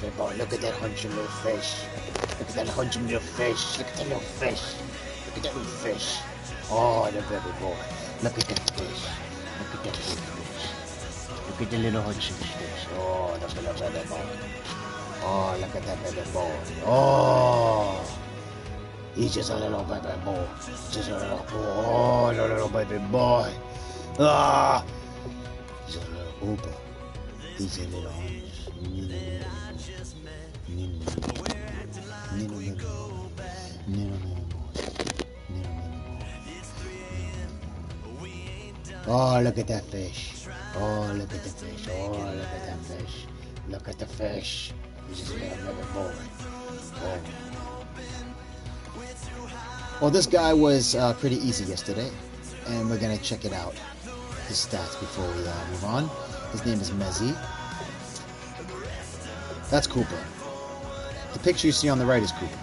baby boy. Look at that hunching little fish. Look at that hunching little fish. Look at that little fish. Look at that little fish. Oh, the baby boy. Look at that fish. Look at that big fish. Look at the little hunching fish. Oh, look at that baby boy. Oh, look at that baby boy. Oh, he's just a little baby boy. Just a little boy. Oh, the little baby boy. Ah, he's a little hooper. He's a little hunch. Oh, look at that fish. Oh, look at the fish. Oh, look at that fish. Look at the fish. He's just a little baby boy. Oh. Well, this guy was pretty easy yesterday, and we're going to check it out. His stats before we move on. His name is Mezzi. That's Cooper. The picture you see on the right is Cooper.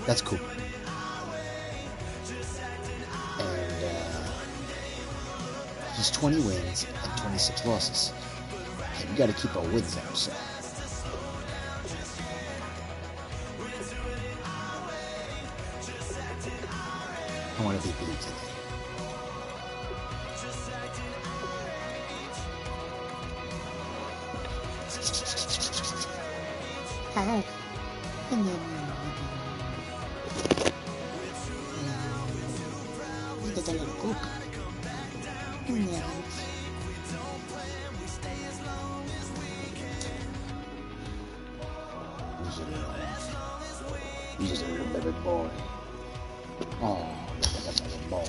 That's Cooper. And he's 20 wins and 26 losses. And we got to keep our wins up, so. I want to be blue today. Hi. Look at the little cook. Yeah. He's just a little baby boy. Oh, look at that baby boy.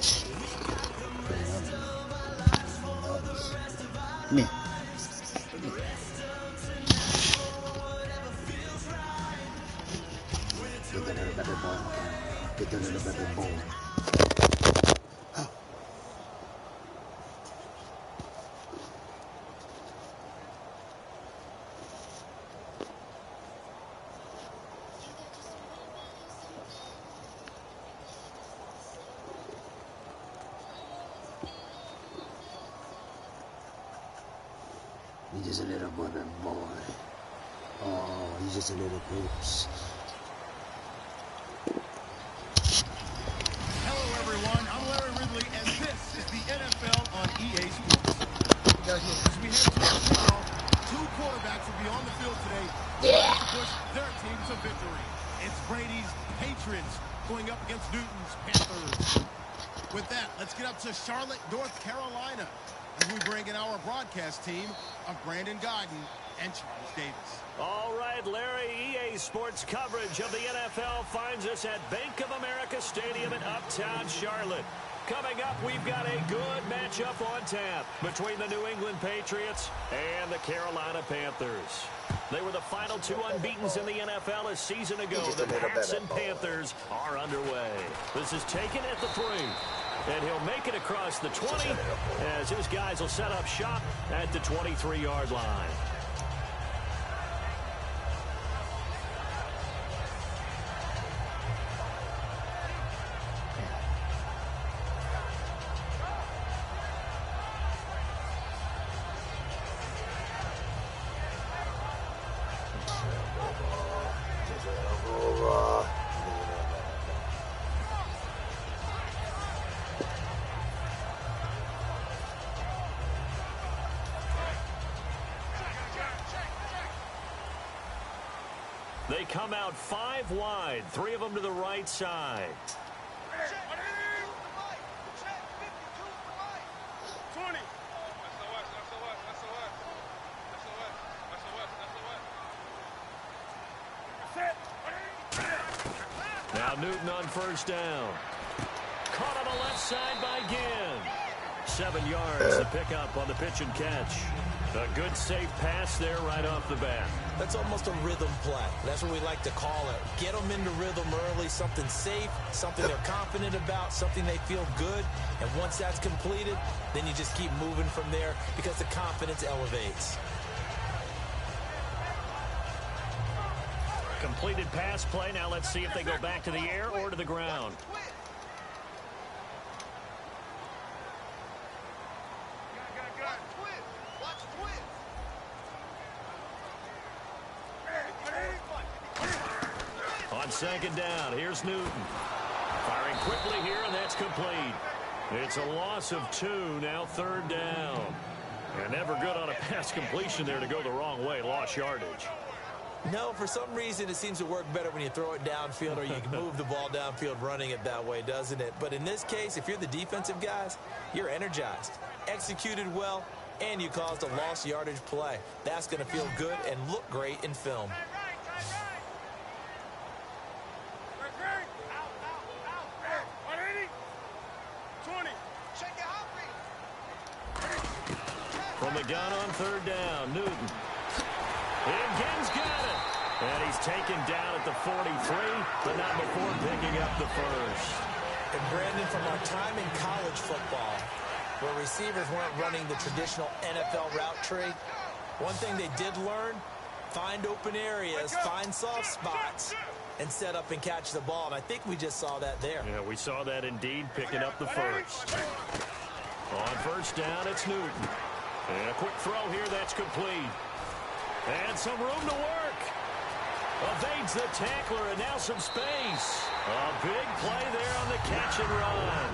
Come here. Get the little baby boy. Get the little baby boy. Oh. He's just a little baby boy. Oh, he's just a little hoops. As we head to our kickoff, two quarterbacks will be on the field today to push their teams to victory. It's Brady's Patriots going up against Newton's Panthers. With that, let's get up to Charlotte, North Carolina, as we bring in our broadcast team of Brandon Godden and Charles Davis. All right, Larry, EA Sports coverage of the NFL finds us at Bank of America Stadium in Uptown Charlotte. Coming up, we've got a good matchup on tap between the New England Patriots and the Carolina Panthers. They were the final two unbeatens in the NFL a season ago. The Pats and Panthers are underway. This is taken at the 3. And he'll make it across the 20 as his guys will set up shop at the 23-yard line. They come out 5 wide, 3 of them to the right side. Now Newton on first down. Caught on the left side by Ginn. 7 yards to pick up on the pitch and catch. A good safe pass there right off the bat. That's almost a rhythm play. That's what we like to call it. Get them into rhythm early, something safe, something they're confident about, something they feel good. And once that's completed, then you just keep moving from there because the confidence elevates. Completed pass play. Now let's see if they go back to the air or to the ground. second down. Here's Newton. Firing quickly here, and that's complete. It's a loss of 2, now third down. And never good on a pass completion there to go the wrong way. Lost yardage. No, for some reason it seems to work better when you throw it downfield or you can move the ball downfield running it that way, doesn't it? But in this case, if you're the defensive guys, you're energized, executed well, and you caused a lost yardage play. That's going to feel good and look great in film. From the gun on third down, Newton. Again's got it. And he's taken down at the 43, but not before picking up the first. And Brandon, from our time in college football, where receivers weren't running the traditional NFL route tree, one thing they did learn, find open areas, find soft spots, and set up and catch the ball. And I think we just saw that there. Yeah, we saw that indeed, picking up the first. On first down, it's Newton. And a quick throw here, that's complete. And some room to work. Evades the tackler, and now some space. A big play there on the catch and run.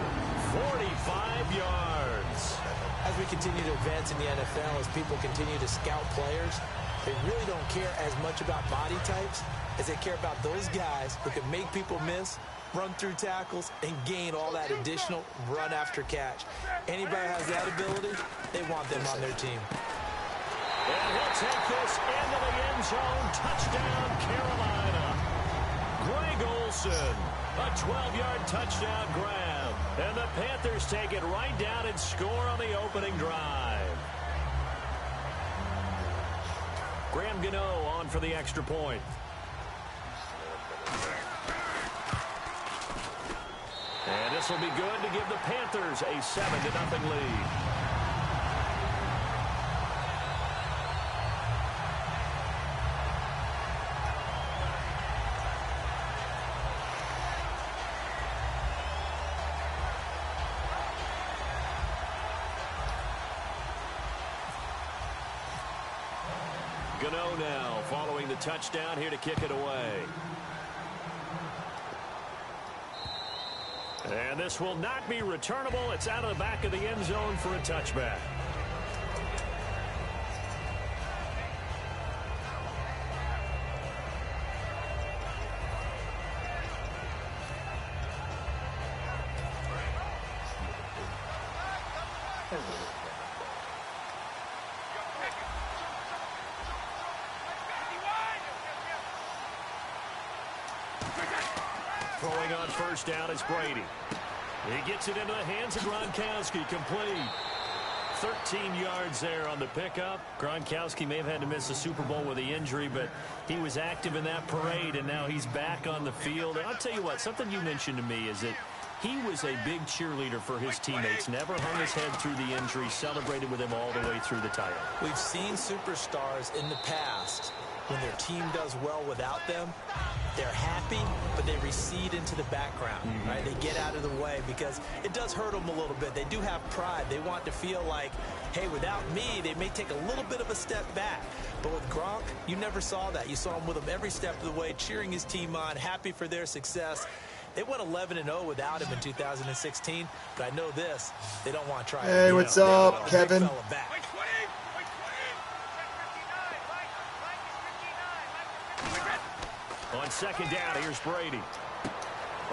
45 yards. As we continue to advance in the NFL, as people continue to scout players, they really don't care as much about body types as they care about those guys who can make people miss, run through tackles, and gain all that additional run after catch. Anybody has that ability, they want them on their team. And he'll take this into the end zone. Touchdown, Carolina. Greg Olsen, a 12-yard touchdown grab. And the Panthers take it right down and score on the opening drive. Graham Gano on for the extra point. And this will be good to give the Panthers a 7-0 lead. Gano now following the touchdown here to kick it away. And this will not be returnable. It's out of the back of the end zone for a touchback. Throwing on first down is Brady. He gets it into the hands of Gronkowski, complete. 13 yards there on the pickup. Gronkowski may have had to miss the Super Bowl with the injury, but he was active in that parade, and now he's back on the field. And I'll tell you what, something you mentioned to me is that he was a big cheerleader for his teammates, never hung his head through the injury, celebrated with him all the way through the title. We've seen superstars in the past, when their team does well without them, they're happy, but they recede into the background, right? They get out of the way because it does hurt them a little bit. They do have pride. They want to feel like, hey, without me, they may take a little bit of a step back. But with Gronk, you never saw that. You saw him with him every step of the way, cheering his team on, happy for their success. They went 11-0 without him in 2016, but I know this, they don't want to try. Hey, what's up, Kevin? On second down, here's Brady.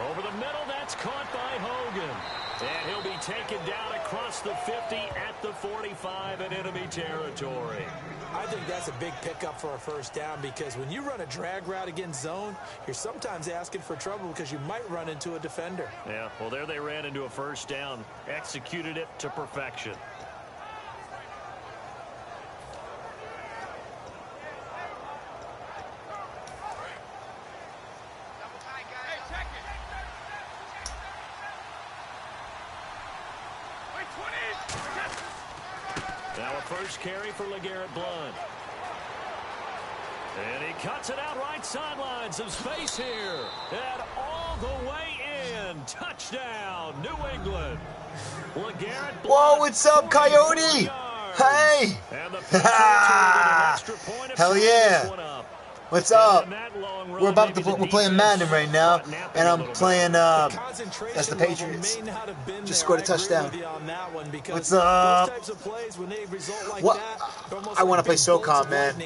Over the middle, that's caught by Hogan. And he'll be taken down across the 50 at the 45 in enemy territory. I think that's a big pickup for a first down because when you run a drag route against zone, you're sometimes asking for trouble because you might run into a defender. Yeah, well, there they ran into a first down, executed it to perfection. Now a first carry for LeGarrette Blount. And he cuts it out right sideline. Some space here. And all the way in. Touchdown, New England. LeGarrette Blount. Whoa, what's up, Coyote? Hey. And the Patriots will get an extra point of Hell time yeah. this one up. What's up? We're playing Madden right now, and I'm playing that's the Patriots. Just scored a touchdown. What's up? What? I want to play SOCOM, man.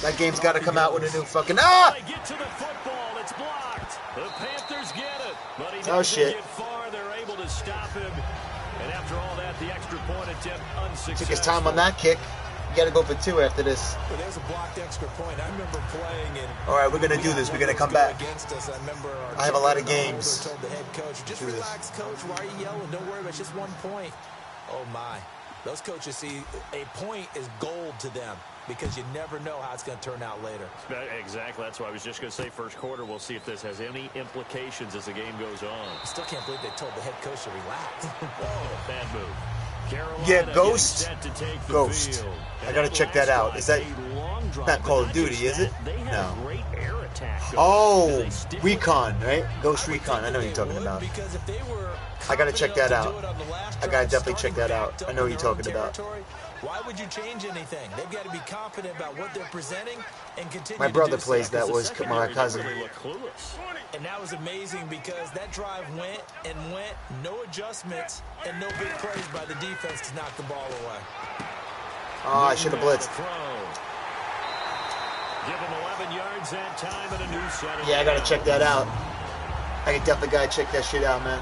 That game's got to come out with a new fucking Oh shit! They're able to stop him, and after all that, the extra point attempt unsuccessful. Took his time on that kick. You got to go for 2 after this. Well, there's a blocked extra point. I remember playing in. All right, we're gonna do this. We're gonna come back. I have a lot of games. Told the head coach, just relax, coach. Why are you yelling? Don't worry about it. It's just 1 point. Oh my! Those coaches see a point is gold to them because you never know how it's going to turn out later. Exactly. That's why I was just going to say first quarter. We'll see if this has any implications as the game goes on. I still can't believe they told the head coach to relax. Whoa, bad move. Carolina yeah, Ghost. I gotta check that out. Is that not Call of Duty? Is it? No. Oh, Recon, right? Ghost Recon. I know what you're talking about. I gotta check that out. I gotta definitely check that out. I know what you're talking about. Why would you change anything? They've got to be confident about what they're presenting and continue. My brother plays that. Was my cousin. And that was amazing because that drive went and went, no adjustments and no big plays by the defense to knock the ball away. Oh, I should have blitzed. Give him 11 yards that time and a new set. Yeah, I gotta check that out. I can definitely gotta check that shit out, man.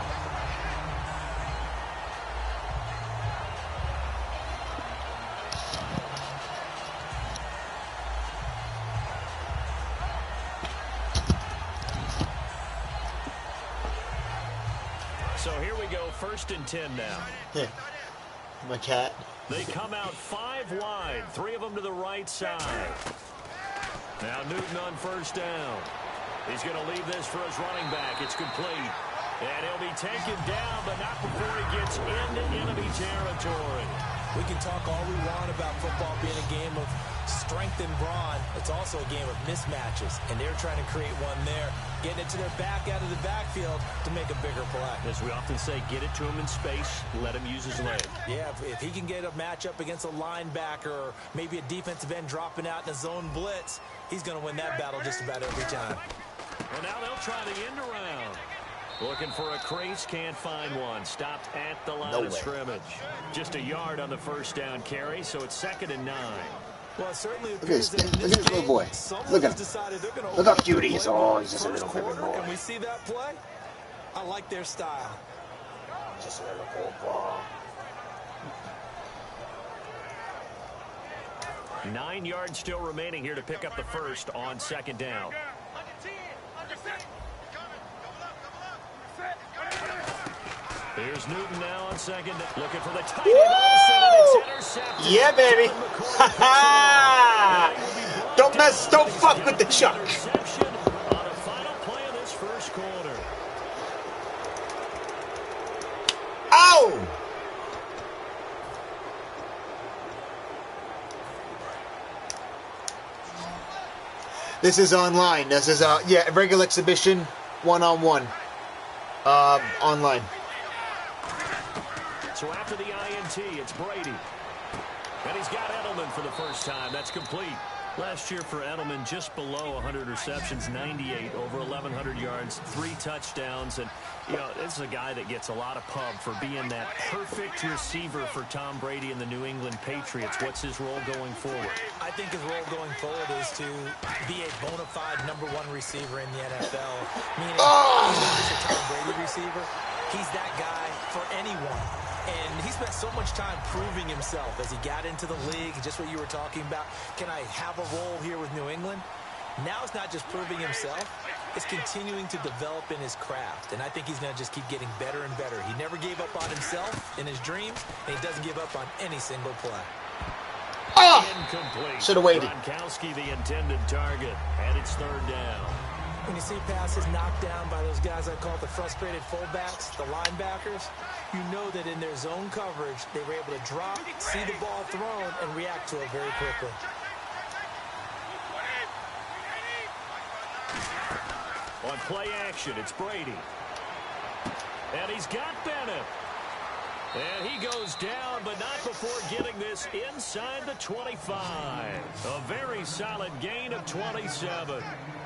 So here we go, 1st and 10 now. Yeah, my cat. They come out 5 wide, 3 of them to the right side. Now Newton on 1st down. He's going to leave this for his running back. It's complete. And he'll be taken down, but not before he gets into enemy territory. We can talk all we want about football being a game of strength and brawn. It's also a game of mismatches, and they're trying to create one there, getting it to their back out of the backfield to make a bigger play. As we often say, get it to him in space, let him use his leg. Yeah, if he can get a matchup against a linebacker or maybe a defensive end dropping out in a zone blitz, he's going to win that battle just about every time. Well, now they'll try the end around. Looking for a crease, can't find one. Stopped at the line of scrimmage. Just a yard on the 1st down carry, so it's 2nd and 9. Well, certainly look at this little boy. Look at him. Look how cute he is. Oh, he's just a little baby boy. Can we see that play? I like their style. Just a little boy. 9 yards still remaining here to pick up the 1st on 2nd down. Here's Newton now on 2nd. Looking for the tight end. All of a sudden it's intercepted. Yeah, baby. Don't fuck with the Chuck. On the final play of this 1st quarter. Ow! This is online. This is yeah, regular exhibition, 1-on-1, online. So after the INT, it's Brady. And he's got Edelman for the first time. That's complete. Last year for Edelman, just below 100 receptions, 98, over 1,100 yards, 3 touchdowns. And, you know, this is a guy that gets a lot of pub for being that perfect receiver for Tom Brady and the New England Patriots. What's his role going forward? I think his role going forward is to be a bona fide #1 receiver in the NFL. Meaning, he's not just a Tom Brady receiver. He's that guy for anyone. And he spent so much time proving himself as he got into the league, just what you were talking about. Can I have a role here with New England? Now it's not just proving himself, it's continuing to develop in his craft. And I think he's going to just keep getting better and better. He never gave up on himself in his dreams, and he doesn't give up on any single play. Incomplete. Should have waited. Gronkowski, the intended target, and it's 3rd down. When you see passes knocked down by those guys I call the frustrated fullbacks, the linebackers, you know that in their zone coverage, they were able to drop, see the ball thrown, and react to it very quickly. On play action, it's Brady. And he's got Bennett. And he goes down, but not before getting this inside the 25. A very solid gain of 27.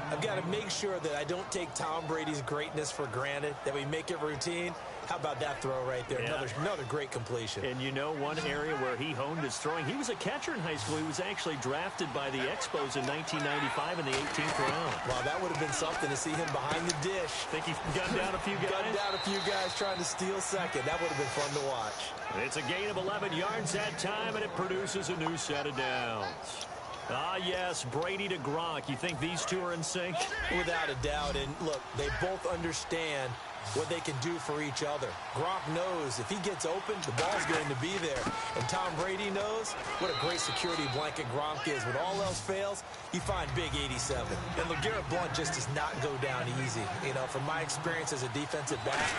I've got to make sure that I don't take Tom Brady's greatness for granted, that we make it routine. How about that throw right there? Yeah. Another great completion. And you know one area where he honed his throwing? He was a catcher in high school. He was actually drafted by the Expos in 1995 in the 18th round. Wow, that would have been something to see him behind the dish. Think he gunned down a few guys? Gunned down a few guys trying to steal second. That would have been fun to watch. It's a gain of 11 yards that time, and it produces a new set of downs. Ah, yes, Brady to Gronk. You think these two are in sync? Without a doubt. And look, they both understand what they can do for each other. Gronk knows if he gets open, the ball's going to be there. And Tom Brady knows what a great security blanket Gronk is. When all else fails, you find big 87. And LeGarrette Blount just does not go down easy. You know, from my experience as a defensive back,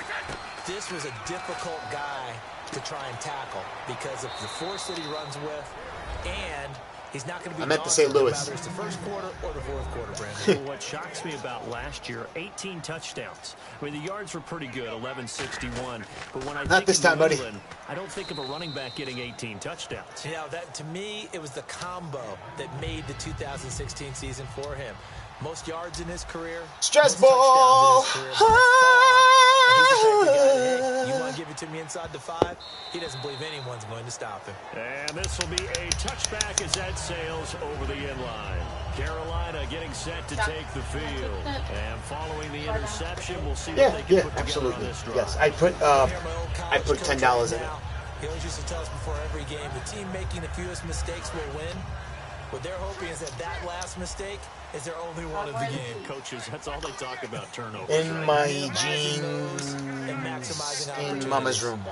this was a difficult guy to try and tackle because of the force that he runs with, and he's not going to be. I meant to say Lewis. Whether it's the first quarter or the fourth quarter, Brandon. Well, what shocks me about last year, 18 touchdowns. I mean, the yards were pretty good, 1161. But when I Not think this of time, New buddy. England, I don't think of a running back getting 18 touchdowns. Yeah, that to me, it was the combo that made the 2016 season for him. Most yards in his career. Stress most ball. touchdowns in his career by far. And he's the type of guy that, hey, you want to give it to me inside the 5? He doesn't believe anyone's going to stop him. And this will be a touchback as that sails over the inline. Carolina getting set to take the field. And following the interception, we'll see what they can put together on this drive. Yes, I put $10 in it. He always used to tell us before every game, the team making the fewest mistakes will win. What they're hoping is that last mistake is their only one of the game. Coaches, that's all they talk about, turnovers. In right? my jeans, and maximizing in Mama's room.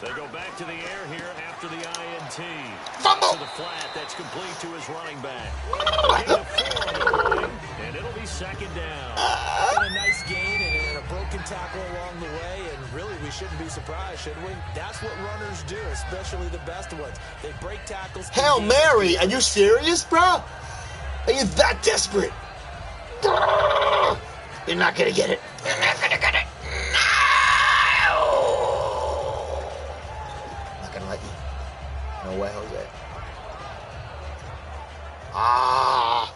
They go back to the air here after the INT. Fumble! To the flat, that's complete to his running back. Gain of 4 on the play, and it'll be second down. And a nice gain and a broken tackle along the way, and really we shouldn't be surprised, should we? That's what runners do, especially the best ones. They break tackles. Hail Mary, are you serious, bro? Are you that desperate? You're not gonna get it. You're not gonna get it. No! I'm not gonna let you. No way, Jose. Ah!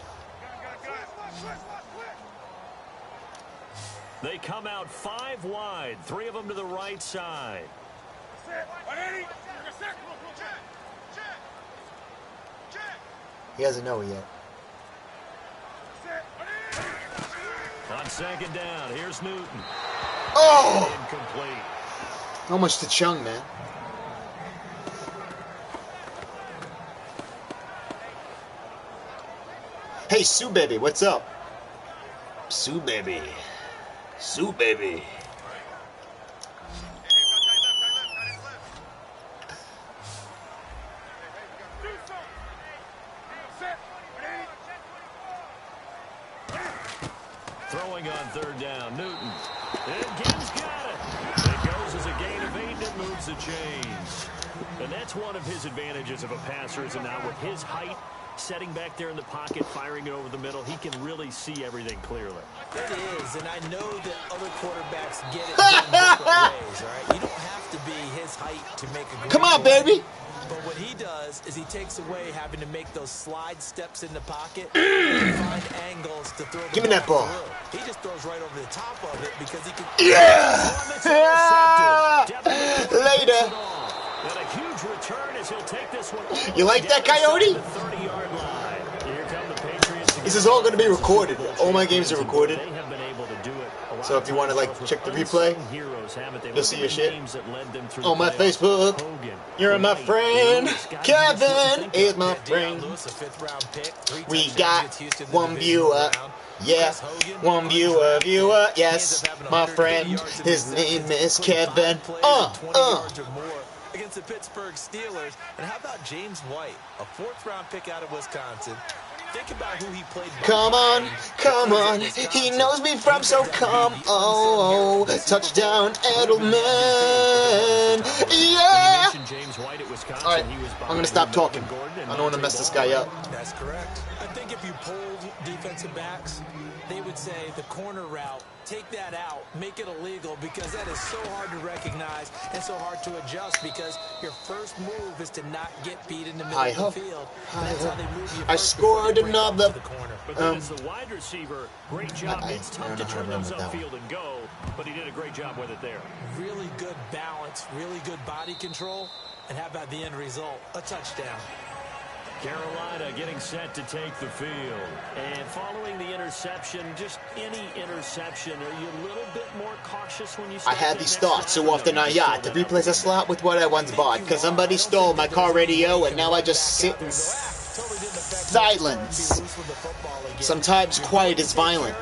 They come out 5 wide, 3 of them to the right side. He doesn't know it yet. On second down, here's Newton. Oh! Incomplete. How much to Chung, man? Hey, Sue Baby, what's up? Sue Baby. Sue Baby. Throwing on third down, Newton. And Gibbs got it. It goes as a gain of 8, and it moves the chains. And that's one of his advantages of a passer, is now with his height, setting back there in the pocket, firing it over the middle, he can really see everything clearly. It is, and I know that other quarterbacks get it in different ways, all right? You don't have to be his height to make a great Come on, play. baby! But what he does is he takes away having to make those slide steps in the pocket and find angles to throw the Give me that ball. through. He just throws right over the top of it because he can... Yeah! Later. Later. And a huge return as he'll take this one. You like that, Coyote? The 30-yard line. Here come the Patriots. This is all going to be recorded. All my games are recorded. They have been able to do it a lot So if you want to, like, check the replay, you'll see your shit on my Facebook. You're my friend. Kevin is my friend. We got one viewer. Yeah, one viewer. Yes, my friend. His name is Kevin. Against the Pittsburgh Steelers. And how about James White, a 4th-round pick out of Wisconsin? Think about who he played. Come on, come on. He knows me from so come. Oh, touchdown, Edelman. Yeah. All right, I'm gonna stop talking. I don't want to mess this guy up. That's correct. I think if you polled defensive backs, they would say the corner route, take that out, make it illegal, because that is so hard to recognize and so hard to adjust, because your first move is to not get beat in the middle of the field. That's how they move you. I scored another. But then as the wide receiver, great job. It's tough to turn those upfield and go, but he did a great job with it there. Really good balance, really good body control, and how about the end result? A touchdown. Carolina getting set to take the field. And following the interception, just any interception, are you a little bit more cautious when you I had these thoughts so often to replace a slot with what I once bought, because somebody stole my car radio and now I just sit in silence. Sometimes quiet is violent.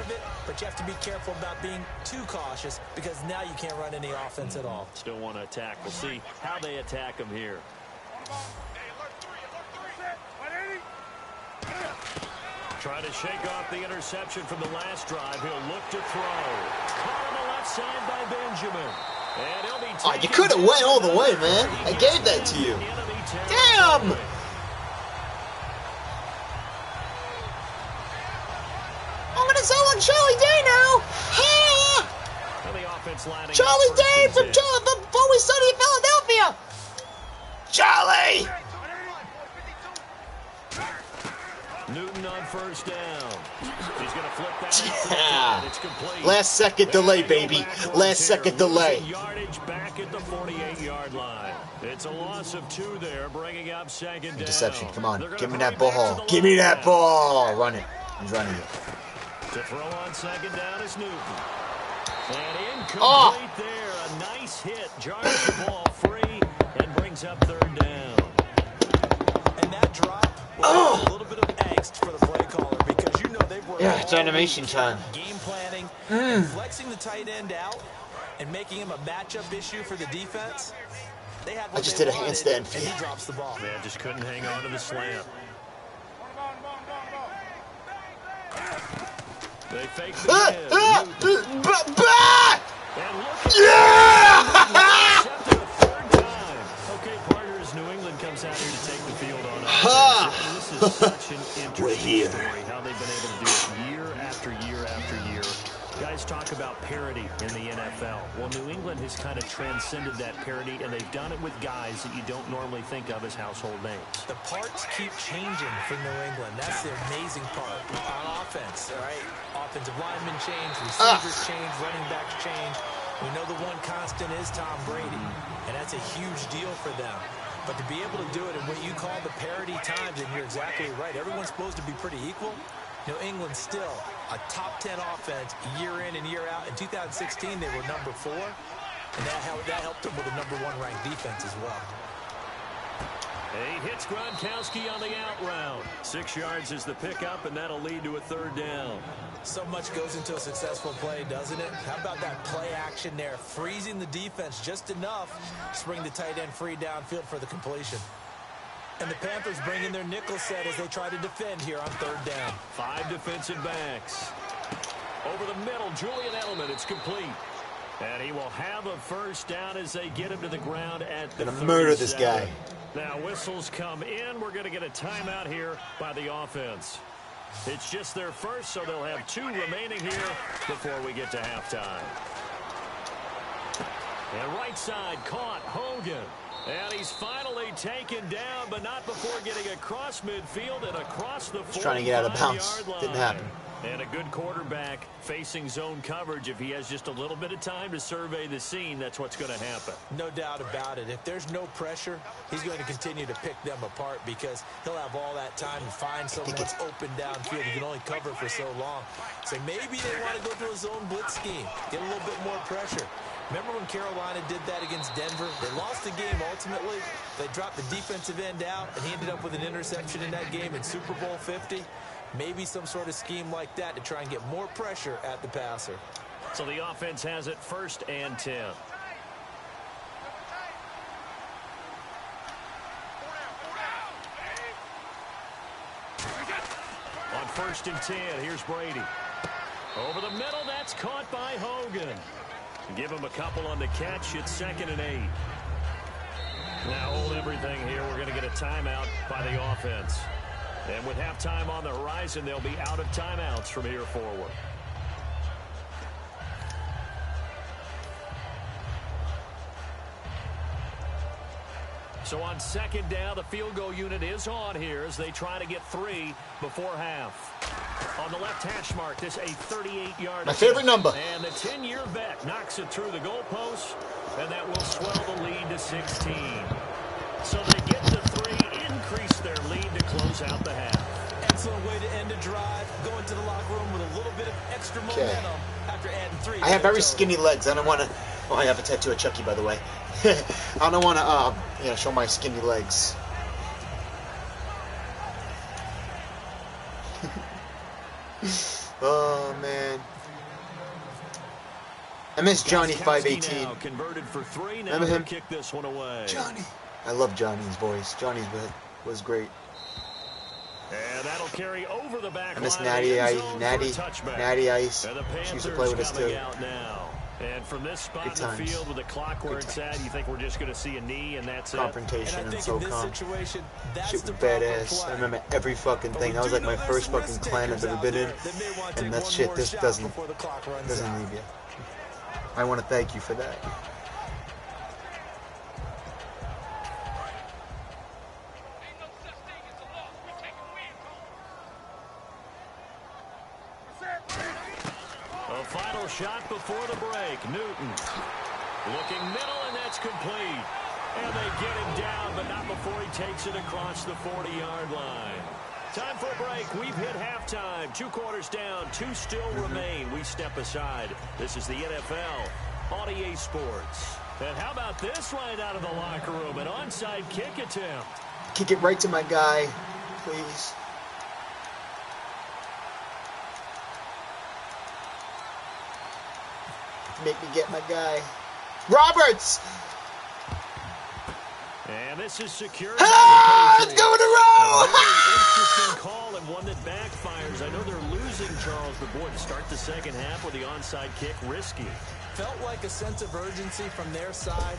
But you have to be careful about being too cautious, because now you can't run any offense at all. Still want to attack. We'll see how they attack him here. Try to shake off the interception from the last drive. He'll look to throw. Caught on the left side by Benjamin. And he'll be oh, you could have went all the way, man. I gave that to you. Damn! I'm going to sell on Charlie Day now. Charlie Day from Always Sunny in Philadelphia. Charlie! Newton on first down. He's going to flip that. It's complete. Last second delay, baby. Last second delay. Yardage back at the 48-yard line. It's a loss of 2 there, bringing up second down. Interception. Come on. Give me that ball. Give me that ball. Run it. He's running it. To throw on second down is Newton. And incomplete there. A nice hit. Jars the ball free and brings up third down. And that drop was a little bit of angst for the play caller, because you know they've worked it's animation time. Game planning, and flexing the tight end out and making him a matchup issue for the defense. They had what I just they did a wanted, handstand. and he drops the ball. Man, just couldn't hang on to the slant. They fake the Okay, partners, New England comes out here to take the field on offense. This is such an interesting story, how they've been able to do it year after year after year. Guys talk about parity in the NFL. Well, New England has kind of transcended that parity, and they've done it with guys that you don't normally think of as household names. The parts keep changing for New England. That's the amazing part. On offense, all right? Offensive linemen change, receivers change, running backs change. We know the one constant is Tom Brady, and that's a huge deal for them. But to be able to do it in what you call the parity times, and you're exactly right, everyone's supposed to be pretty equal. New England still a top 10 offense year in and year out. In 2016, they were number 4, and that helped them with a number 1 ranked defense as well. He hits Gronkowski on the out route. 6 yards is the pickup, and that'll lead to a third down. So much goes into a successful play, doesn't it? How about that play action there, freezing the defense just enough to bring the tight end free downfield for the completion. And the Panthers bring in their nickel set as they try to defend here on third down. 5 defensive backs. Over the middle, Julian Edelman. It's complete. And he will have a first down as they get him to the ground at the 37. Gonna murder this guy. Now whistles come in. We're going to get a timeout here by the offense. It's just their first, so they'll have 2 remaining here before we get to halftime. And right side caught Hogan. And he's finally taken down, but not before getting across midfield and across the 45-yard line. Trying to get out of bounds. Didn't happen. And a good quarterback facing zone coverage. If he has just a little bit of time to survey the scene, that's what's going to happen. No doubt about it. If there's no pressure, he's going to continue to pick them apart, because he'll have all that time to find someone that's open downfield. He can only cover for so long. So maybe they want to go to a zone blitz scheme, get a little bit more pressure. Remember when Carolina did that against Denver? They lost the game ultimately. They dropped the defensive end out, and he ended up with an interception in that game in Super Bowl 50. Maybe some sort of scheme like that to try and get more pressure at the passer. So the offense has it 1st and 10. On 1st and 10, here's Brady. Over the middle, that's caught by Hogan. Give him a couple on the catch. It's 2nd and 8. Now hold everything here. We're going to get a timeout by the offense. And with halftime on the horizon, they'll be out of timeouts from here forward. So on second down, the field goal unit is on here as they try to get 3 before half. On the left hash mark, this a 38-yard. My favorite number. And the 10-year vet knocks it through the goalpost, and that will swell the lead to 16. So they get to 3, increase their lead to close out the half. Excellent way to end a drive. Go into the locker room with a little bit of extra momentum after adding 3. I have very skinny legs. I don't want to. Oh, I have a tattoo of Chucky, by the way. I don't want to, show my skinny legs. Oh man, I miss Johnny 518. Converted for 3. Now Remember him? kick this one away. Johnny. I love Johnny's voice. Johnny's was great. And that'll carry over the back. I miss line Natty of the end zone Natty Ice. And the She used to play with us too. out now. And from this spot Good in the times. field with the clock where Good it's at, you think we're just going to see a knee and that's Confrontation And I and think in this SOCOM. situation, that's Shit the was proper badass. play. I remember every fucking thing. That was like my first fucking clan I've ever been in. And that shit, this doesn't leave you. I want to thank you for that. A final shot before the break. Newton looking middle, and that's complete. And they get him down, but not before he takes it across the 40-yard line. Time for a break. We've hit halftime. 2 quarters down. 2 still remain. We step aside. This is the NFL on EA Sports. And how about this right out of the locker room? An onside kick attempt. Kick it right to my guy, please. Make me get my guy. Roberts! And this is secured. Let's go in a row! Interesting call and one that backfires. I know they're losing, Charles, but boy, to start the second half with the onside kick, risky. Felt like a sense of urgency from their side,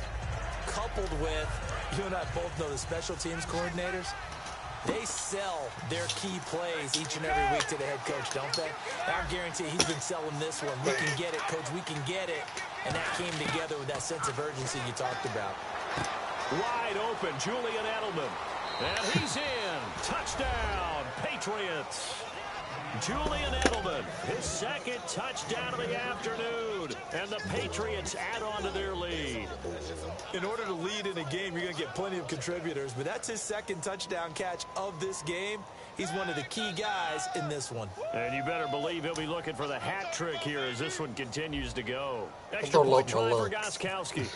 coupled with, you and I both know the special teams coordinators, they sell their key plays each and every week to the head coach, don't they? I guarantee he's been selling this one. We can get it, coach, we can get it. And that came together with that sense of urgency you talked about. Wide open, Julian Edelman. And he's in. Touchdown, Patriots. Julian Edelman, his second touchdown of the afternoon. And the Patriots add on to their lead. In order to lead in a game, you're going to get plenty of contributors, but that's his second touchdown catch of this game. He's one of the key guys in this one. And you better believe he'll be looking for the hat trick here as this one continues to go. Extra don't point like my try for looks. ChUcKyRaGe's.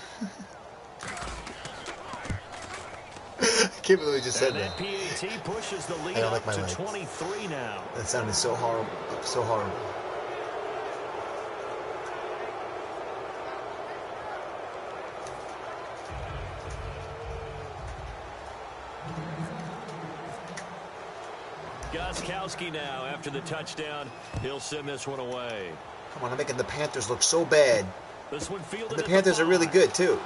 I can't believe I just said And that. that PAT pushes the lead I don't up like my to legs. 23 now. That sounded so horrible. So horrible. Gostkowski now after the touchdown. He'll send this one away. Come on, I'm making the Panthers look so bad. This one fielded And the at Panthers are really 5. good, too.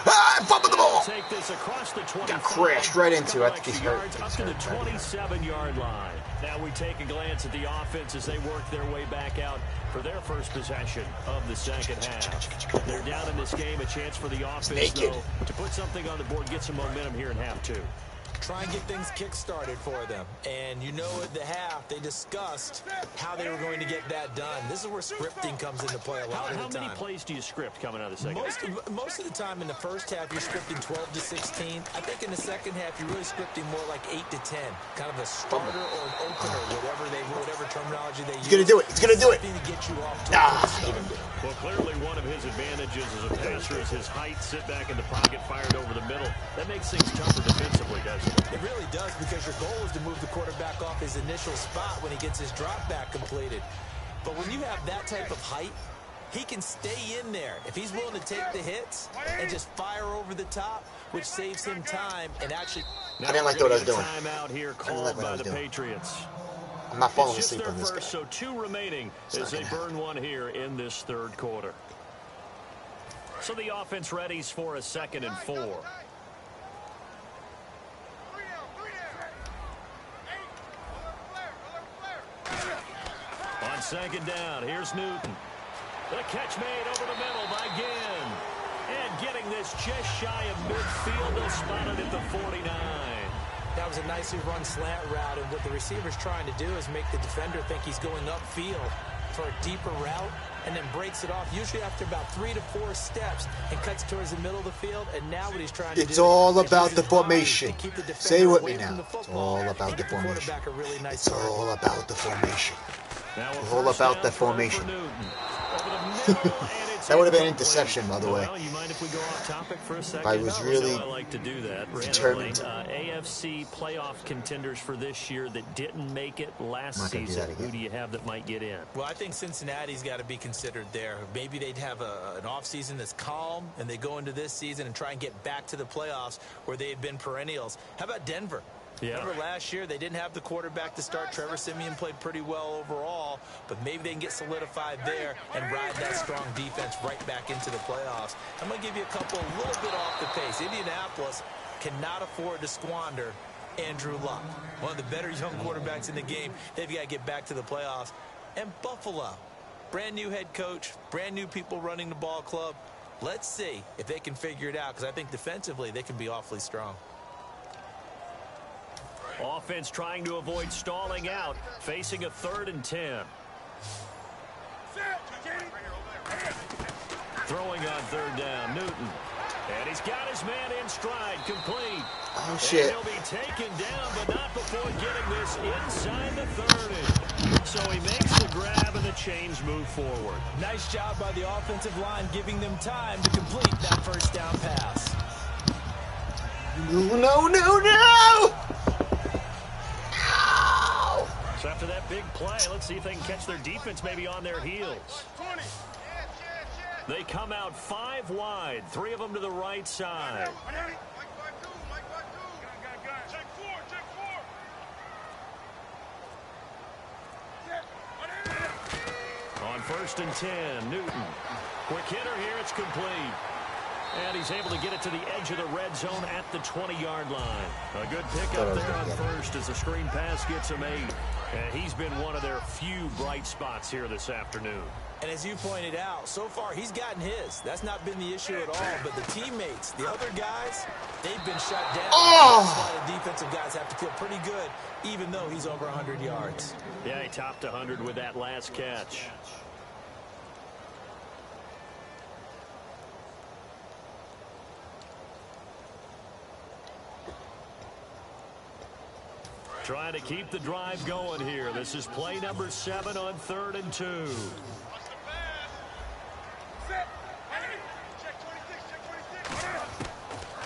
Ah, I fumbled the ball! Take this across the 25. Got crashed right into. I Couple think he's extra hurt. yards up He's to the hurt. 27-yard line. Now we take a glance at the offense as they work their way back out for their first possession of the second half. They're down in this game. A chance for the offense, naked. though, to put something on the board, get some momentum here in half 2. Try and get things kick-started for them. And you know at the half, they discussed how they were going to get that done. This is where scripting comes into play a lot of How the time. many plays do you script coming out of the second half? Most of the time in the first half, you're scripting 12 to 16. I think in the second half, you're really scripting more like 8 to 10. Kind of a starter or an opener, whatever terminology they use. He's gonna do it. He's gonna do it. Something to get you off to a good start. Well, clearly one of his advantages as a passer is his height, sit back in the pocket, fired over the middle. That makes things tougher defensively, doesn't it? It really does, because your goal is to move the quarterback off his initial spot when he gets his drop back completed. But when you have that type of height, he can stay in there if he's willing to take the hits and just fire over the top, which saves him time and actually... I didn't like what I was doing. Timeout here like called what I by was the doing. Patriots. I'm not falling It's just asleep their on this first, guy. so 2 remaining It's as not they gonna burn one here in this third quarter. So the offense readies for a 2nd and 4. second down. Here's Newton. The catch made over the middle by Ginn. And getting this just shy of midfield, they'll spot it at the 49. That was a nicely run slant route, and what the receiver's trying to do is make the defender think he's going upfield for a deeper route, and then breaks it off, usually after about 3 to 4 steps, and cuts towards the middle of the field. And now what he's trying to do... It's all about the formation. Say with me now. It's all about the formation. It's all about the formation. It's all about the formation. That would have been interception, by the way. Well, you mind if we go off topic for a second? I was really I like to do that. determined. AFC playoff contenders for this year that didn't make it last season. Who do you have that might get in? Well, I think Cincinnati's got to be considered there. Maybe they'd have an offseason that's calm, and they go into this season and try and get back to the playoffs where they had been perennials. How about Denver? Yeah. Remember last year, they didn't have the quarterback to start. Trevor Siemian played pretty well overall, but maybe they can get solidified there and ride that strong defense right back into the playoffs. I'm going to give you a couple a little bit off the pace. Indianapolis cannot afford to squander Andrew Luck, one of the better young quarterbacks in the game. They've got to get back to the playoffs. And Buffalo, brand new head coach, brand new people running the ball club. Let's see if they can figure it out, because I think defensively they can be awfully strong. Offense trying to avoid stalling out, facing a 3rd and 10. Throwing on 3rd down, Newton. And he's got his man in stride, complete. Oh, shit. And he'll be taken down, but not before getting this inside the 30. So he makes the grab and the chains move forward. Nice job by the offensive line, giving them time to complete that first down pass. No, no, no, no! So after that big play, let's see if they can catch their defense maybe on their heels. They come out 5 wide, 3 of them to the right side. On 1st and 10, Newton. Quick hitter here, it's complete. And he's able to get it to the edge of the red zone at the 20-yard line. A good pickup there on 1st as the screen pass gets him 8. And he's been one of their few bright spots here this afternoon. And as you pointed out, so far he's gotten his. That's not been the issue at all. But the teammates, the other guys, they've been shut down. That's why the defensive guys have to feel pretty good, even though he's over 100 yards. Yeah, he topped 100 with that last catch. Trying to keep the drive going here. This is play number 7 on 3rd and 2.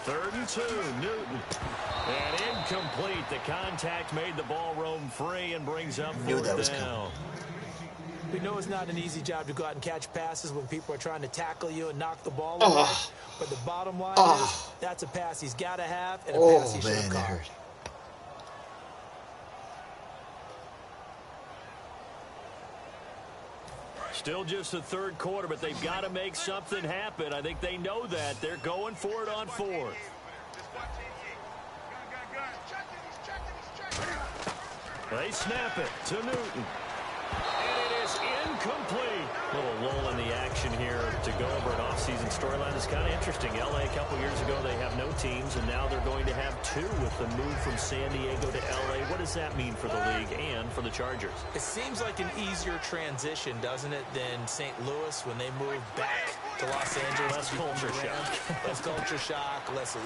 3rd and 2, Newton. And incomplete. The contact made the ball roam free and brings up 4th down. We know it's not an easy job to go out and catch passes when people are trying to tackle you and knock the ball away. But the bottom line is that's a pass he's got to have and a pass he should have caught. Still just the 3rd quarter, but they've got to make something happen. I think they know that. They're going for it on 4th. They snap it to Newton. And it is incomplete. A little lull in the action here to go over an offseason storyline. It's kind of interesting. LA a couple years ago, they have no teams, and now they're going to have 2 with the move from San Diego to LA. What does that mean for the league and for the Chargers? It seems like an easier transition, doesn't it, than St. Louis when they moved back to Los Angeles. Less culture shock. Less culture shock, less,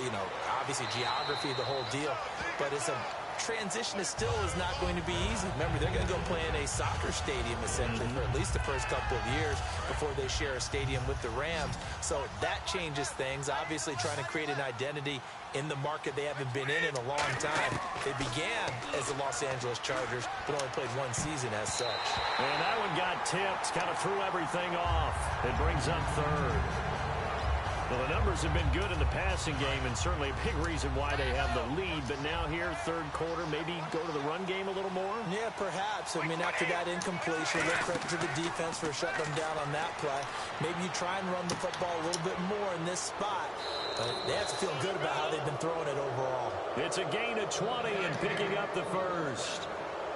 obviously geography, the whole deal. But it's a transition is not going to be easy. Remember, they're going to go play in a soccer stadium essentially for at least the first couple of years before they share a stadium with the Rams. So that changes things. Obviously trying to create an identity in the market they haven't been in a long time. They began as the Los Angeles Chargers, but only played 1 season as such. And that one got tipped, kind of threw everything off. It brings up 3rd. Well, the numbers have been good in the passing game, and certainly a big reason why they have the lead. But now here, 3rd quarter, maybe go to the run game a little more? Yeah, perhaps. I mean, after that incompletion, a little credit to the defense for shutting them down on that play. Maybe you try and run the football a little bit more in this spot. But they have to feel good about how they've been throwing it overall. It's a gain of 20 and picking up the 1st.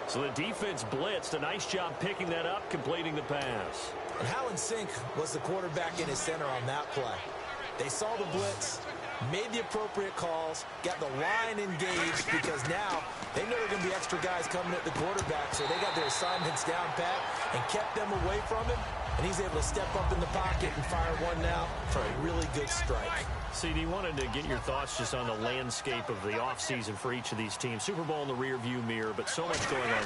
So the defense blitzed. A nice job picking that up, completing the pass. And how in sync was the quarterback in his center on that play? They saw the blitz, made the appropriate calls, got the line engaged, because now they know there are going to be extra guys coming at the quarterback, so they got their assignments down pat and kept them away from him, and he's able to step up in the pocket and fire one now for a really good strike. CD, wanted to get your thoughts just on the landscape of the offseason for each of these teams. Super Bowl in the rearview mirror, but so much going on.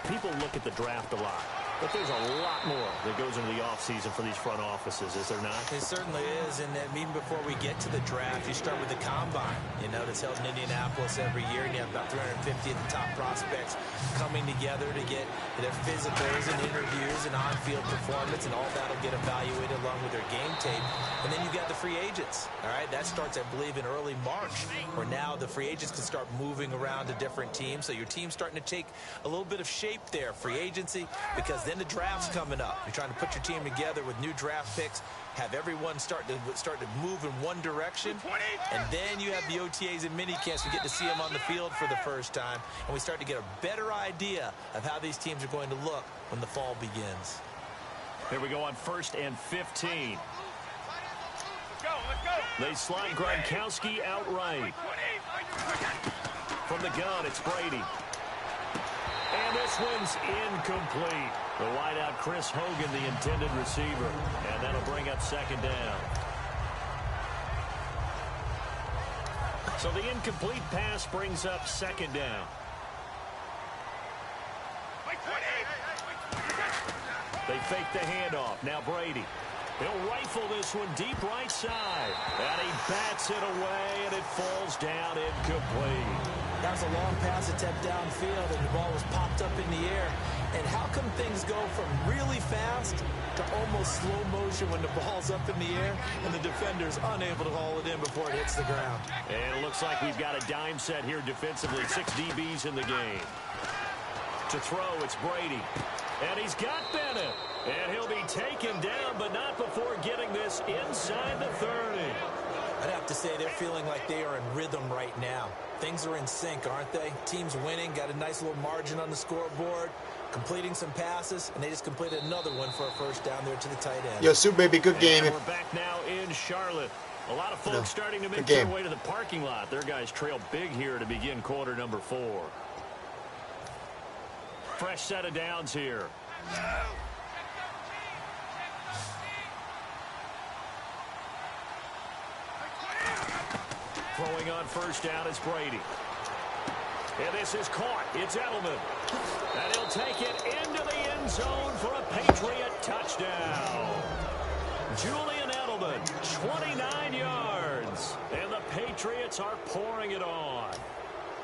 People look at the draft a lot, but there's a lot more that goes into the offseason for these front offices, is there not? It certainly is, and even before we get to the draft, you start with the combine. You know, that's held in Indianapolis every year, and you have about 350 of the top prospects coming together to get their physicals and interviews and on-field performance, and all that will get evaluated along with their game tape. And then you got the free agents, all right? That starts, I believe, in early March, where now the free agents can start moving around to different teams, so your team's starting to take a little bit of shape there, free agency, because then the draft's coming up. You're trying to put your team together with new draft picks, have everyone start to move in one direction, and then you have the OTAs and mini camps. We get to see them on the field for the first time, and we start to get a better idea of how these teams are going to look when the fall begins. Here we go on 1st and 15. They slide Gronkowski outright. From the gun, it's Brady. And this one's incomplete. The wideout, Chris Hogan, the intended receiver. And that'll bring up 2nd down. So the incomplete pass brings up 2nd down. They fake the handoff. Now Brady. He'll rifle this one deep right side. And he bats it away, and it falls down incomplete. That was a long pass attempt downfield, and the ball was popped up in the air. And how come things go from really fast to almost slow motion when the ball's up in the air and the defender's unable to haul it in before it hits the ground? And it looks like we've got a dime set here defensively. 6 DBs in the game. To throw, it's Brady. And he's got Bennett. And he'll be taken down, but not before getting this inside the 30. I'd have to say they're feeling like they are in rhythm right now. Things are in sync, aren't they? Team's winning, got a nice little margin on the scoreboard, completing some passes, and they just completed another one for a 1st down there to the tight end. Yo, Super Baby, good game. And we're back now in Charlotte. A lot of folks starting to make their way to the parking lot. Their guys trail big here to begin quarter number 4. Fresh set of downs here. Throwing on 1st down is Brady. And this is caught. It's Edelman. And he'll take it into the end zone for a Patriot touchdown. Julian Edelman, 29 yards. And the Patriots are pouring it on.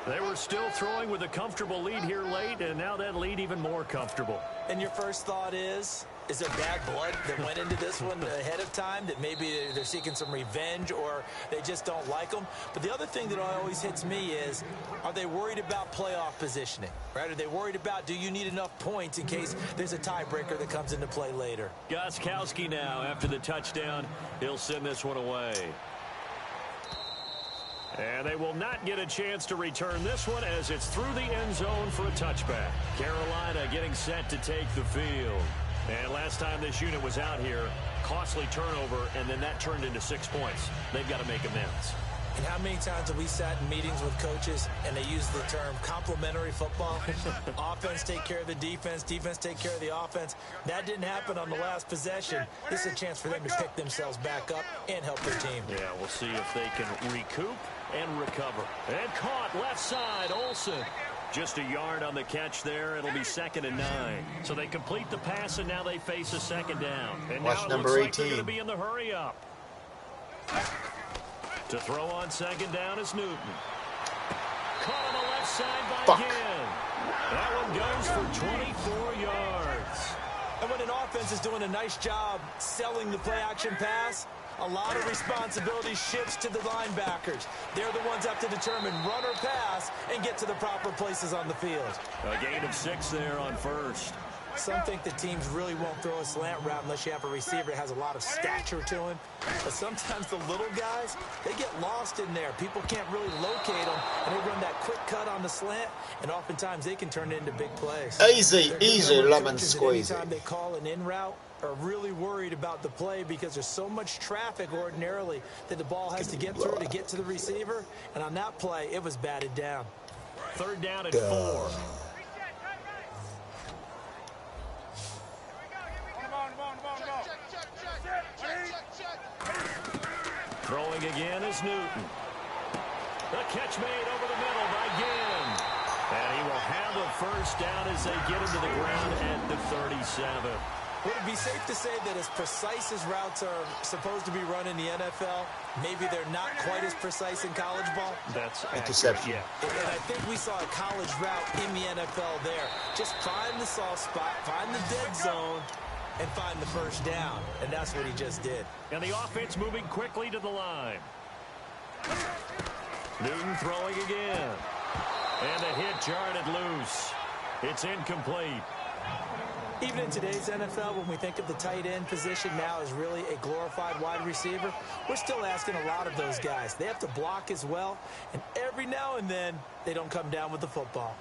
They were still throwing with a comfortable lead here late, and now that lead even more comfortable. And your first thought is there bad blood that went into this one ahead of time, that maybe they're seeking some revenge or they just don't like them? But the other thing that always hits me is, are they worried about playoff positioning? Right? Are they worried about, do you need enough points in case there's a tiebreaker that comes into play later? Gronkowski now, after the touchdown, he'll send this one away. And they will not get a chance to return this one as it's through the end zone for a touchback. Carolina getting set to take the field. And last time this unit was out here, costly turnover, and then that turned into 6 points. They've got to make amends. And how many times have we sat in meetings with coaches and they use the term complementary football? Offense take care of the defense, defense take care of the offense. That didn't happen on the last possession. This is a chance for them to pick themselves back up and help their team. Yeah, we'll see if they can recoup and recover. And caught left side, Olsen. Just a yard on the catch there. It'll be 2nd and 9. So they complete the pass, and now they face a 2nd down. And watch now it number looks 18. like they're going to be in the hurry up. To throw on 2nd down is Newton. Caught on the left side by Ginn. That one goes for 24 yards. And when an offense is doing a nice job selling the play-action pass, a lot of responsibility shifts to the linebackers. They're the ones that have to determine run or pass and get to the proper places on the field. A gain of 6 there on 1st. Some think the teams really won't throw a slant route unless you have a receiver that has a lot of stature to him. But sometimes the little guys, they get lost in there. People can't really locate them, and they run that quick cut on the slant, and oftentimes they can turn it into big plays. Easy, lemon squeeze. Anytime they call an in route, are really worried about the play because there's so much traffic ordinarily that the ball has to get through to get to the receiver. And on that play, it was batted down. 3rd down and 4. Throwing again is Newton. The catch made over the middle by Ginn. And he will have a 1st down as they get into the ground at the 37. Would it be safe to say that as precise as routes are supposed to be run in the NFL, maybe they're not quite as precise in college ball? That's interception. Yeah. And I think we saw a college route in the NFL there. Just find the soft spot, find the dead zone, and find the 1st down. And that's what he just did. And the offense moving quickly to the line. Newton throwing again. And the hit jarred it loose. It's incomplete. Even in today's NFL, when we think of the tight end position now as really a glorified wide receiver, we're still asking a lot of those guys. They have to block as well, and every now and then, they don't come down with the football.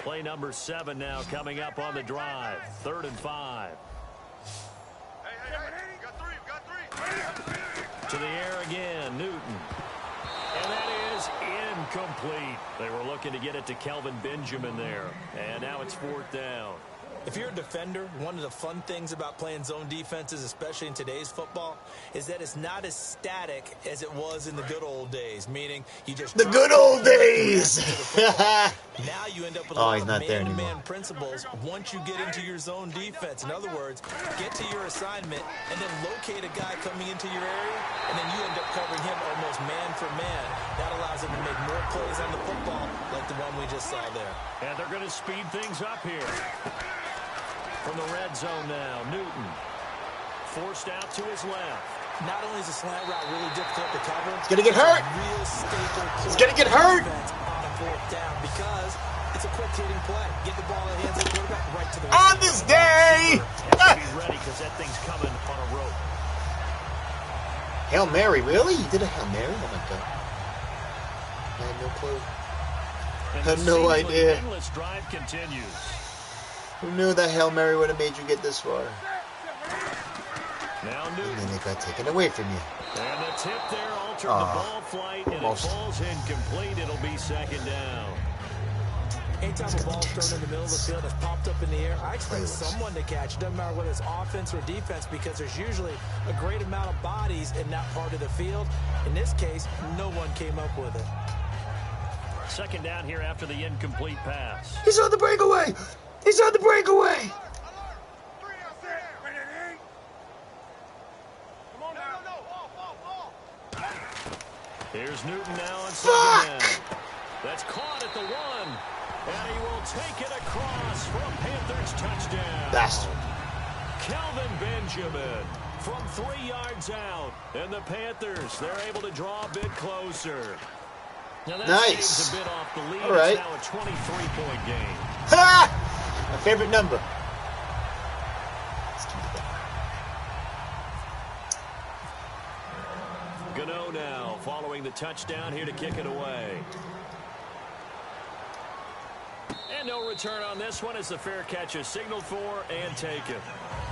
Play number 7 now coming up on the drive. 3rd and 5. To the air again, Newton. And that is incomplete. They were looking to get it to Kelvin Benjamin there. And now it's 4th down. If you're a defender, one of the fun things about playing zone defenses, especially in today's football, is that it's not as static as it was in the good old days, meaning you just... The good old days! Now you end up with a lot of man-to-man principles once you get into your zone defense. In other words, get to your assignment and then locate a guy coming into your area, and then you end up covering him almost man for man. That allows him to make more plays on the football like the one we just saw there. And they're going to speed things up here. From the red zone now, Newton forced out to his left. Not only is the slant route really difficult to cover, it's going to get hurt. Real staple. It's going to get hurt. On a 4th down because it's a quick hitting play. Get the ball in the hands of the quarterback right to the on this day. Have to be ready because that thing's coming on a rope. Hail Mary, really? You did a Hail Mary? Oh my God! I had no clue. I had no idea. The endless drive continues. Who knew that Hail Mary would have made you get this far? Now Newton. And then it got taken away from you. And the tip there altered the ball flight, and it falls incomplete. It'll be 2nd down. Anytime a ball's thrown in the middle of the field that's popped up in the air, I expect someone to catch it. Doesn't matter whether it's offense or defense because there's usually a great amount of bodies in that part of the field. In this case, no one came up with it. 2nd down here after the incomplete pass. He's on the breakaway! He's on the breakaway! Here's Newton now on 2nd down. That's caught at the 1. And he will take it across for a Panthers touchdown. Bastard. Kelvin Benjamin from 3 yards out. And the Panthers, they're able to draw a bit closer. Now that nice. A bit off the lead. All right. It's now a 23-point game. Ha! My favorite number. Let's keep it down. Gano now following the touchdown here to kick it away. And no return on this one as the fair catch is signaled for and taken.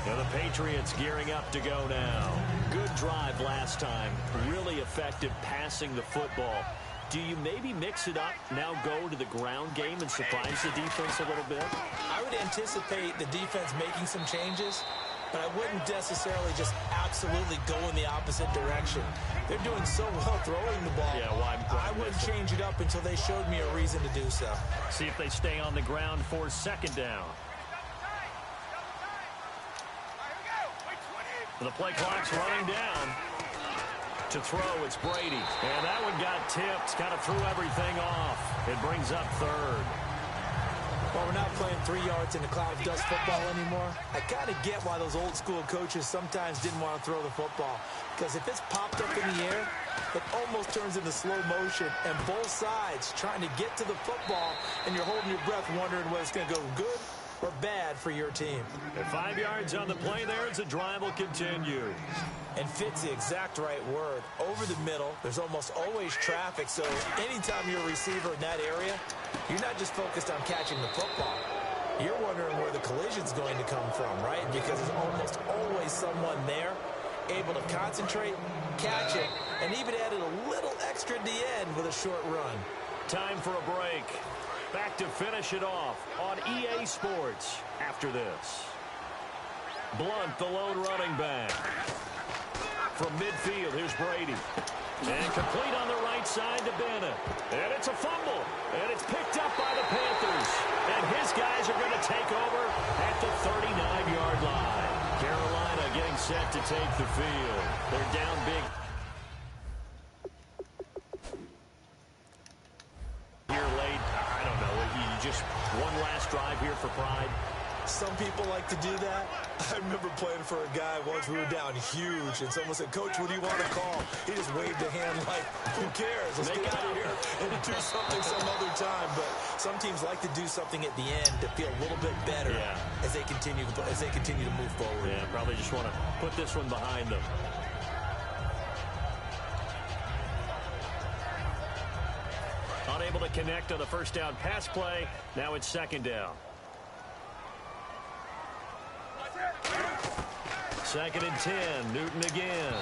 Now the Patriots gearing up to go now. Good drive last time. Really effective passing the football. Do you maybe mix it up, now go to the ground game and surprise the defense a little bit? I would anticipate the defense making some changes, but I wouldn't necessarily just absolutely go in the opposite direction. They're doing so well throwing the ball. Yeah, well, I wouldn't change it up until they showed me a reason to do so. See if they stay on the ground for 2nd down. The play clock's running down. To throw, it's Brady. And that one got tipped. Kind of threw everything off. It brings up 3rd. Well, we're not playing 3 yards in a cloud of dust football anymore. I kind of get why those old school coaches sometimes didn't want to throw the football. Because if it's popped up in the air, it almost turns into slow motion. And both sides trying to get to the football, and you're holding your breath wondering whether it's going to go good or bad for your team. At 5 yards on the play there as the drive will continue. And fit's the exact right word. Over the middle, there's almost always traffic, so anytime you're a receiver in that area, you're not just focused on catching the football. You're wondering where the collision's going to come from, right? Because there's almost always someone there able to concentrate, catch it, and even added a little extra at the end with a short run. Time for a break. Back to finish it off on EA Sports after this. Blunt, the lone running back. From midfield, here's Brady. And complete on the right side to Bennett. And it's a fumble. And it's picked up by the Panthers. And his guys are going to take over at the 39-yard line. Carolina getting set to take the field. They're down big. Here late, I don't know. Just one last drive here for pride. Some people like to do that. I remember playing for a guy once. We were down huge, and someone said, "Coach, what do you want to call?" He just waved a hand like, "Who cares? Let's get out of here and do something some other time." But some teams like to do something at the end to feel a little bit better as they continue to move forward. Yeah, probably just want to put this one behind them. Unable to connect on the first down pass play. Now it's second down. Second and 10. Newton again.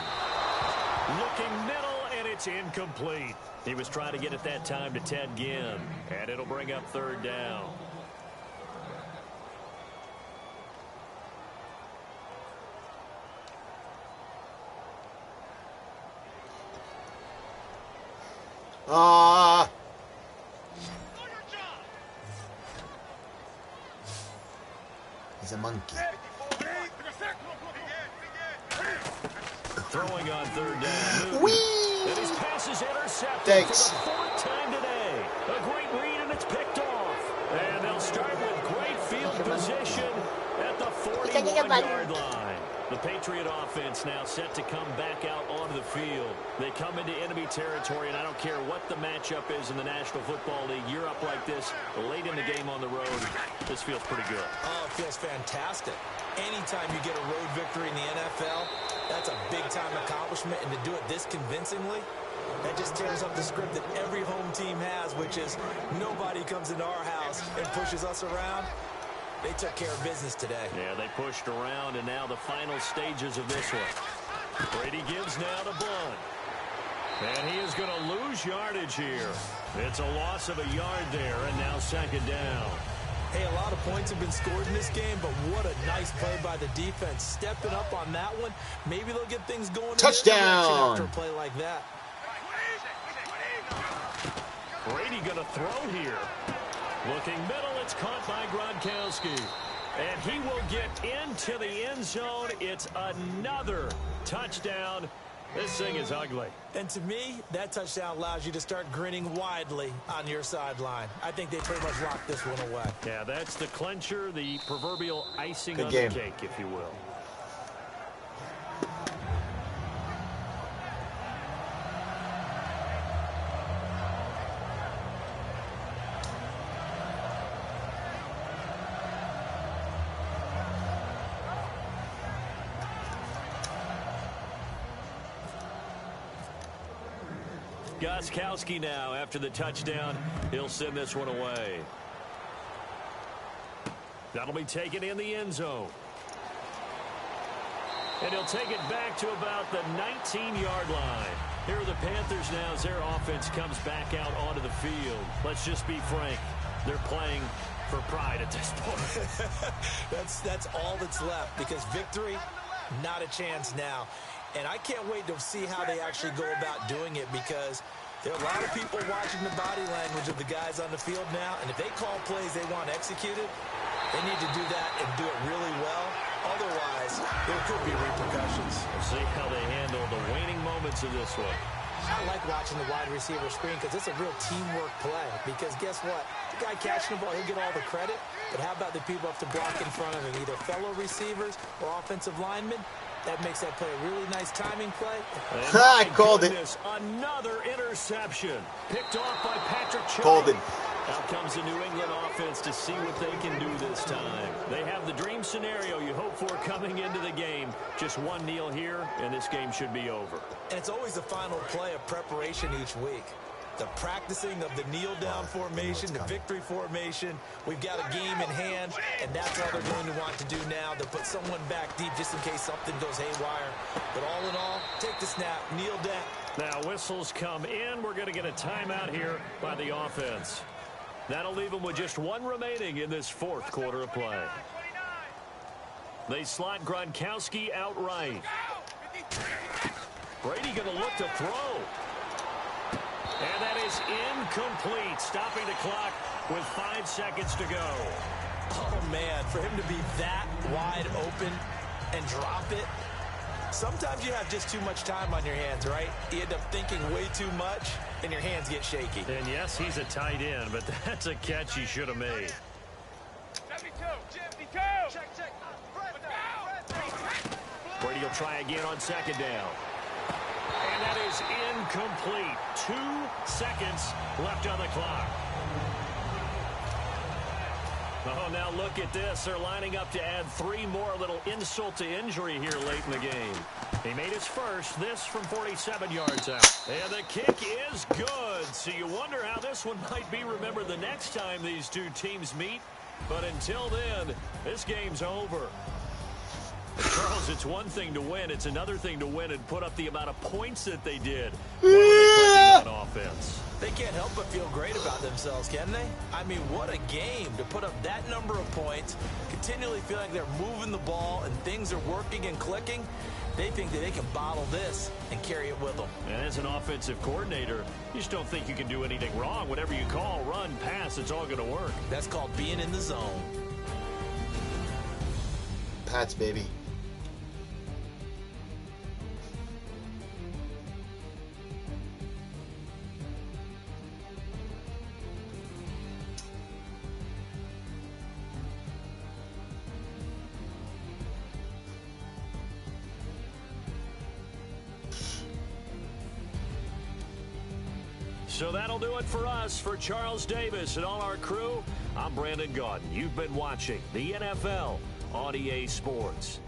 Looking middle, and it's incomplete. He was trying to get it that time to Ted Ginn. And it'll bring up third down. He's a monkey. Throwing on third down. Whee! And his pass is intercepted Thanks. for the fourth time today. A great read, and it's picked off. And they'll start with great field position at the 41-yard line. The Patriot offense now set to come back out onto the field. They come into enemy territory, and I don't care what the matchup is in the National Football League. You're up like this late in the game on the road. This feels pretty good. Oh, it feels fantastic. Anytime you get a road victory in the NFL, that's a big-time accomplishment, and to do it this convincingly, that just tears up the script that every home team has, which is nobody comes into our house and pushes us around. They took care of business today. Yeah, they pushed around, and now the final stages of this one. Brady gives now to Blunt. And he is going to lose yardage here. It's a loss of a yard there, and now second down. Hey, a lot of points have been scored in this game, but what a nice play by the defense. Stepping up on that one. Maybe they'll get things going. Touchdown! After a play like that. Brady going to throw here. Looking middle, it's caught by Gronkowski. And he will get into the end zone. It's another touchdown. This thing is ugly. And to me, that touchdown allows you to start grinning widely on your sideline. I think they pretty much locked this one away. Yeah, that's the clincher, the proverbial icing Good on game. the cake, if you will. Gostkowski now after the touchdown. He'll send this one away. That'll be taken in the end zone. And he'll take it back to about the 19-yard line. Here are the Panthers now as their offense comes back out onto the field. Let's just be frank. They're playing for pride at this point. That's all that's left, because victory, not a chance now. And I can't wait to see how they actually go about doing it, because there are a lot of people watching the body language of the guys on the field now. And if they call plays they want executed, they need to do that and do it really well. Otherwise, there could be repercussions. We'll see how they handle the waning moments of this one. I like watching the wide receiver screen because it's a real teamwork play. Because guess what? The guy catching the ball, he'll get all the credit. But how about the people up to block in front of him, either fellow receivers or offensive linemen? That makes that play a really nice timing play. I called it. Another interception. Picked off by Patrick ChUcK. Called it. Out comes the New England offense to see what they can do this time. They have the dream scenario you hope for coming into the game. Just one kneel here, and this game should be over. And it's always the final play of preparation each week. The practicing of the kneel-down formation, the victory formation. We've got a game in hand, and that's all they're going to want to do now. They'll put someone back deep just in case something goes haywire. But all in all, take the snap, kneel down. Now whistles come in. We're going to get a timeout here by the offense. That'll leave them with just one remaining in this fourth quarter of play. They slot Gronkowski out right. Brady going to look to throw. And that is incomplete, stopping the clock with 5 seconds to go. Oh, man, for him to be that wide open and drop it. Sometimes you have just too much time on your hands, right? You end up thinking way too much, and your hands get shaky. And yes, he's a tight end, but that's a catch he should have made. Brady will try again on second down. And that is incomplete. 2 seconds left on the clock. Oh, now look at this. They're lining up to add 3 more. Little insult to injury here late in the game. He made his first. This from 47 yards out. And the kick is good. So you wonder how this one might be remembered the next time these two teams meet. But until then, this game's over. Charles, it's one thing to win. It's another thing to win and put up the amount of points that they did. What are they putting on offense? They can't help but feel great about themselves, can they? I mean, what a game to put up that number of points, continually feel like they're moving the ball and things are working and clicking. They think that they can bottle this and carry it with them. And as an offensive coordinator, you just don't think you can do anything wrong. Whatever you call, run, pass, it's all going to work. That's called being in the zone. Pats, baby. So that'll do it for us. For Charles Davis and all our crew, I'm Brandon Gaudin. You've been watching the NFL on EA Sports.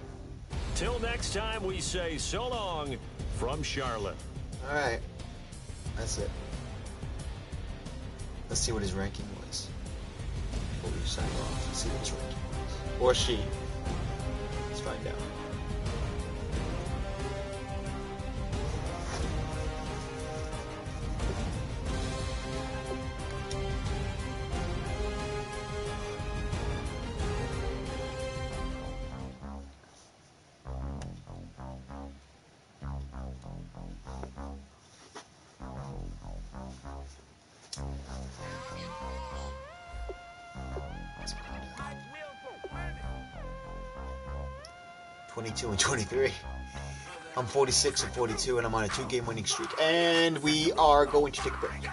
Till next time, we say so long from Charlotte. All right. That's it. Let's see what his ranking was. Before we sign off, let's see what his ranking was. Or she. Let's find out. And 23. I'm 46 and 42, and I'm on a 2-game winning streak. And we are going to take a break.